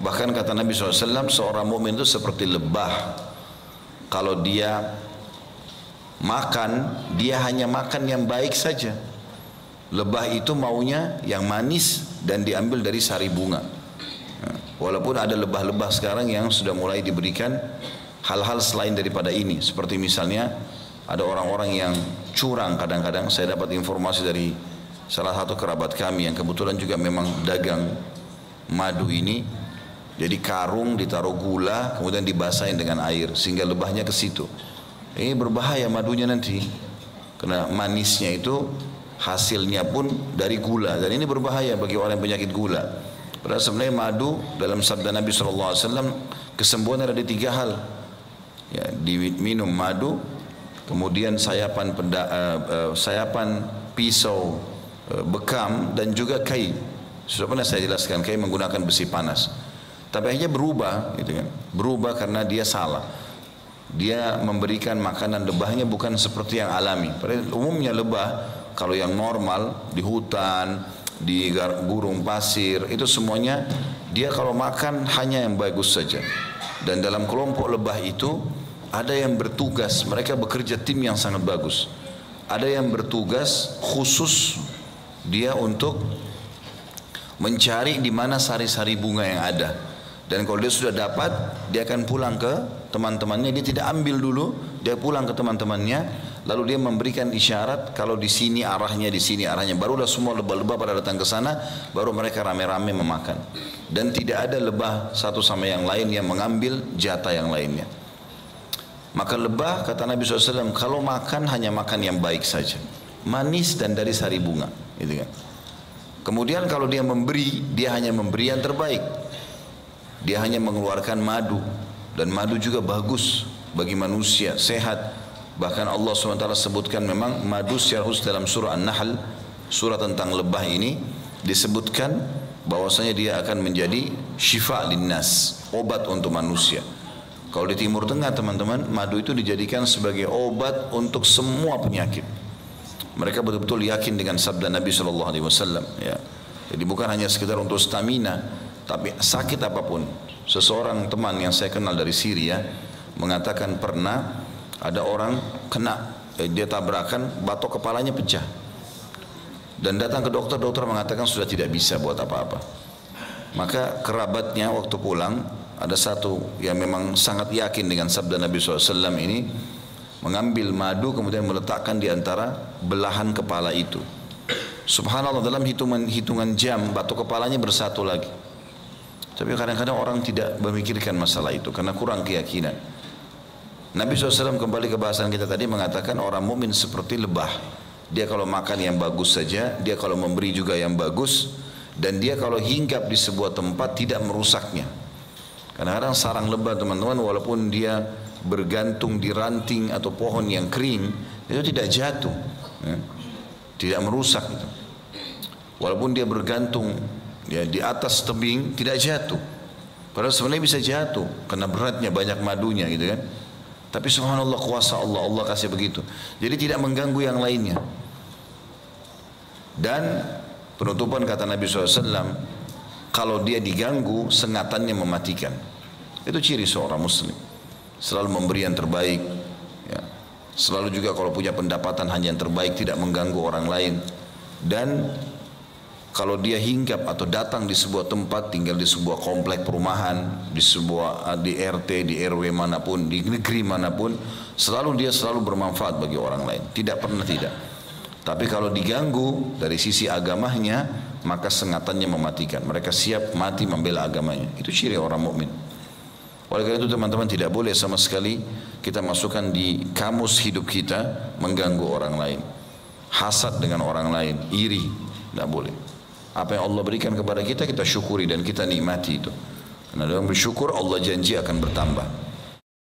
Bahkan kata Nabi SAW, seorang mukmin itu seperti lebah. Kalau dia makan, dia hanya makan yang baik saja. Lebah itu maunya yang manis dan diambil dari sari bunga. Walaupun ada lebah-lebah sekarang yang sudah mulai diberikan hal-hal selain daripada ini. Seperti misalnya ada orang-orang yang curang kadang-kadang. Saya dapat informasi dari salah satu kerabat kami yang kebetulan juga memang dagang madu ini. Jadi karung ditaruh gula, kemudian dibasahin dengan air sehingga lebahnya ke situ. Ini berbahaya madunya nanti. Karena manisnya itu hasilnya pun dari gula, dan ini berbahaya bagi orang yang penyakit gula. Padahal sebenarnya madu dalam sabda Nabi SAW, kesembuhan ada di 3 hal. Ya, diminum madu, kemudian sayapan pisau bekam, dan juga kai. Sudah pernah saya jelaskan, kai menggunakan besi panas. Tapi akhirnya berubah, gitu kan? Berubah karena dia salah. Dia memberikan makanan lebahnya bukan seperti yang alami. Padahal umumnya lebah kalau yang normal di hutan, di gurun pasir, itu semuanya dia kalau makan hanya yang bagus saja. Dan dalam kelompok lebah itu ada yang bertugas, mereka bekerja tim yang sangat bagus. Ada yang bertugas khusus dia untuk mencari di mana sari-sari bunga yang ada. Dan kalau dia sudah dapat, dia akan pulang ke teman-temannya. Dia tidak ambil dulu, dia pulang ke teman-temannya. Lalu dia memberikan isyarat kalau di sini arahnya, di sini arahnya. Barulah semua lebah-lebah pada datang ke sana, baru mereka rame-rame memakan. Dan tidak ada lebah satu sama yang lain yang mengambil jatah yang lainnya. Maka lebah, kata Nabi SAW, kalau makan hanya makan yang baik saja, manis dan dari sari bunga, gitu kan. Kemudian kalau dia memberi, dia hanya memberi yang terbaik. Dia hanya mengeluarkan madu, dan madu juga bagus bagi manusia, sehat. Bahkan Allah SWT sebutkan memang madu secara khusus dalam surah An-Nahl, surah tentang lebah ini, disebutkan bahwasanya dia akan menjadi syifa linnas, obat untuk manusia. Kalau di Timur Tengah teman-teman, madu itu dijadikan sebagai obat untuk semua penyakit. Mereka betul-betul yakin dengan sabda Nabi SAW. Ya. Jadi bukan hanya sekedar untuk stamina, tapi sakit apapun. Seseorang teman yang saya kenal dari Syria mengatakan pernah ada orang kena, dia tabrakan, batok kepalanya pecah. Dan datang ke dokter, dokter mengatakan sudah tidak bisa buat apa-apa. Maka kerabatnya waktu pulang, ada satu yang memang sangat yakin dengan sabda Nabi SAW ini, mengambil madu kemudian meletakkan di antara belahan kepala itu. Subhanallah, dalam hitungan jam batok kepalanya bersatu lagi. Tapi kadang-kadang orang tidak memikirkan masalah itu karena kurang keyakinan. Nabi SAW kembali ke bahasan kita tadi mengatakan orang mukmin seperti lebah. Dia kalau makan yang bagus saja, dia kalau memberi juga yang bagus, dan dia kalau hinggap di sebuah tempat tidak merusaknya. Kadang-kadang sarang lebah teman-teman, walaupun dia bergantung di ranting atau pohon yang kering, itu tidak jatuh, ya, tidak merusak itu. Walaupun dia bergantung ya di atas tebing, tidak jatuh. Padahal sebenarnya bisa jatuh karena beratnya, banyak madunya gitu kan. Tapi subhanallah, kuasa Allah, Allah kasih begitu. Jadi tidak mengganggu yang lainnya. Dan penutupan kata Nabi SAW, kalau dia diganggu, sengatannya mematikan. Itu ciri seorang muslim. Selalu memberi yang terbaik, ya. Selalu juga kalau punya pendapatan hanya yang terbaik, tidak mengganggu orang lain. Dan kalau dia hinggap atau datang di sebuah tempat, tinggal di sebuah komplek perumahan, di RT, di RW manapun, di negeri manapun, dia selalu bermanfaat bagi orang lain. Tidak pernah tidak. Tapi kalau diganggu dari sisi agamanya, maka sengatannya mematikan. Mereka siap mati membela agamanya. Itu ciri orang mukmin. Oleh karena itu teman-teman, tidak boleh sama sekali kita masukkan di kamus hidup kita mengganggu orang lain. Hasad dengan orang lain, iri, tidak boleh. Apa yang Allah berikan kepada kita, kita syukuri dan kita nikmati itu. Karena dalam bersyukur Allah janji akan bertambah.